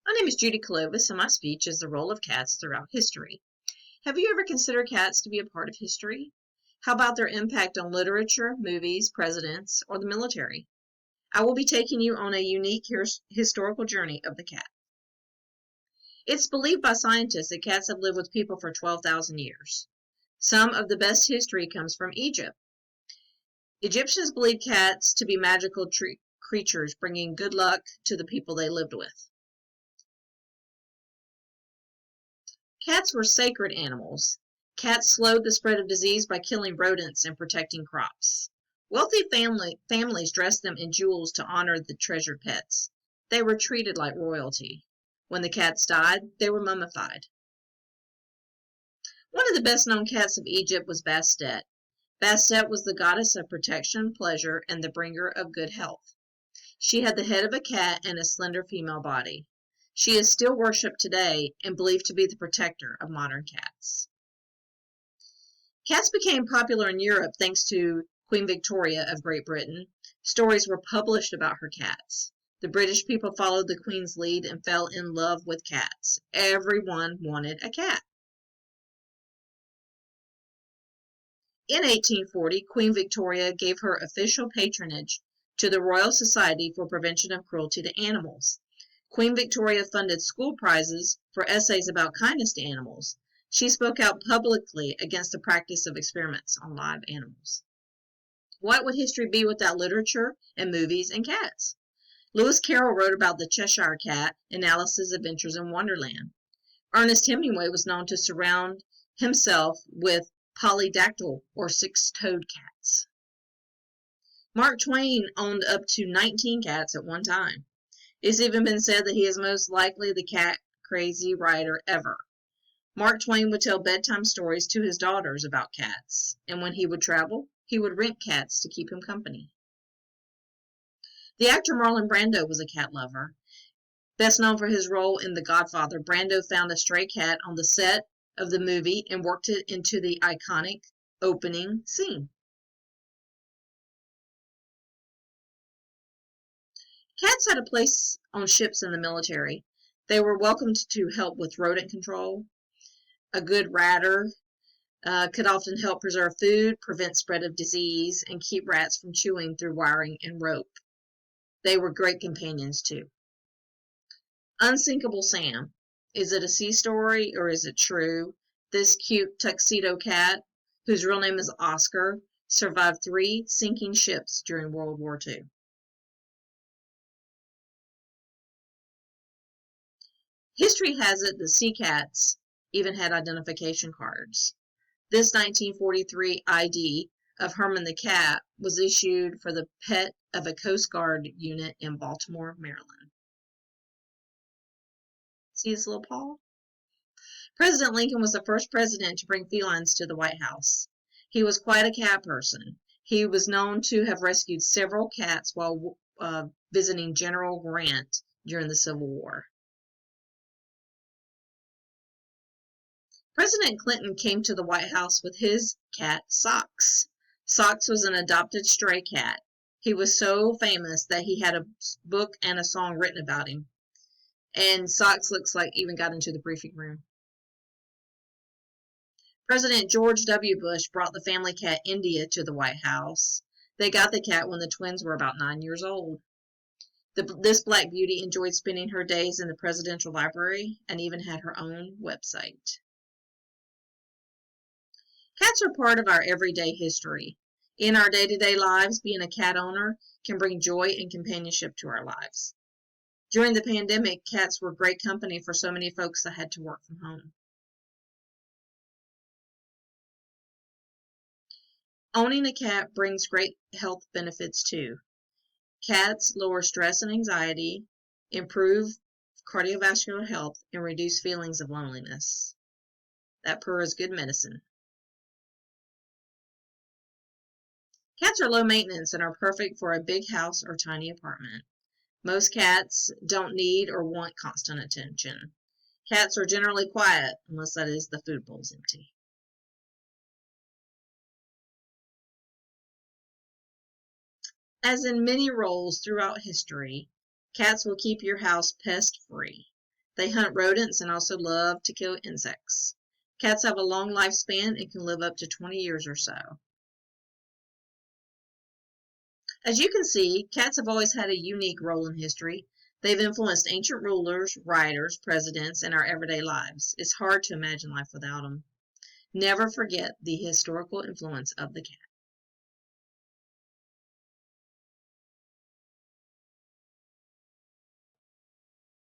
My name is Judy Clovis, and my speech is the role of cats throughout history. Have you ever considered cats to be a part of history? How about their impact on literature, movies, presidents, or the military? I will be taking you on a unique historical journey of the cat. It's believed by scientists that cats have lived with people for 12,000 years. Some of the best history comes from Egypt. Egyptians believed cats to be magical creatures, bringing good luck to the people they lived with. Cats were sacred animals. Cats slowed the spread of disease by killing rodents and protecting crops. Wealthy families dressed them in jewels to honor the treasured pets. They were treated like royalty. When the cats died, they were mummified. One of the best-known cats of Egypt was Bastet. Bastet was the goddess of protection, pleasure, and the bringer of good health. She had the head of a cat and a slender female body. She is still worshipped today and believed to be the protector of modern cats. Cats became popular in Europe thanks to Queen Victoria of Great Britain. Stories were published about her cats. The British people followed the Queen's lead and fell in love with cats. Everyone wanted a cat. In 1840, Queen Victoria gave her official patronage to the Royal Society for Prevention of Cruelty to Animals. Queen Victoria funded school prizes for essays about kindness to animals. She spoke out publicly against the practice of experiments on live animals. What would history be without literature and movies and cats? Lewis Carroll wrote about the Cheshire Cat in Alice's Adventures in Wonderland. Ernest Hemingway was known to surround himself with polydactyl or six-toed cats. Mark Twain owned up to 19 cats at one time. It's even been said that he is most likely the cat-crazy writer ever. Mark Twain would tell bedtime stories to his daughters about cats, and when he would travel, he would rent cats to keep him company. The actor Marlon Brando was a cat lover. Best known for his role in The Godfather, Brando found a stray cat on the set of the movie and worked it into the iconic opening scene. Cats had a place on ships in the military. They were welcomed to help with rodent control. A good ratter could often help preserve food, prevent spread of disease, and keep rats from chewing through wiring and rope. They were great companions too. Unsinkable Sam. Is it a sea story or is it true? This cute tuxedo cat, whose real name is Oscar, survived 3 sinking ships during World War II. History has it that sea cats even had identification cards. This 1943 ID of Herman the cat was issued for the pet of a Coast Guard unit in Baltimore, Maryland. See his little paw? President Lincoln was the first president to bring felines to the White House. He was quite a cat person. He was known to have rescued several cats while visiting General Grant during the Civil War. President Clinton came to the White House with his cat, Socks. Socks was an adopted stray cat. He was so famous that he had a book and a song written about him. And Socks looks like even got into the briefing room. President George W. Bush brought the family cat India to the White House. They got the cat when the twins were about 9 years old. This black beauty enjoyed spending her days in the presidential library and even had her own website. Cats are part of our everyday history. In our day-to-day lives, being a cat owner can bring joy and companionship to our lives. During the pandemic, cats were great company for so many folks that had to work from home. Owning a cat brings great health benefits too. Cats lower stress and anxiety, improve cardiovascular health, and reduce feelings of loneliness. That purr is good medicine. Cats are low maintenance and are perfect for a big house or tiny apartment. Most cats don't need or want constant attention. Cats are generally quiet, unless that is the food bowl's empty. As in many roles throughout history, cats will keep your house pest-free. They hunt rodents and also love to kill insects. Cats have a long lifespan and can live up to 20 years or so. As you can see, cats have always had a unique role in history. They've influenced ancient rulers, writers, presidents, and our everyday lives. It's hard to imagine life without them. Never forget the historical influence of the cat.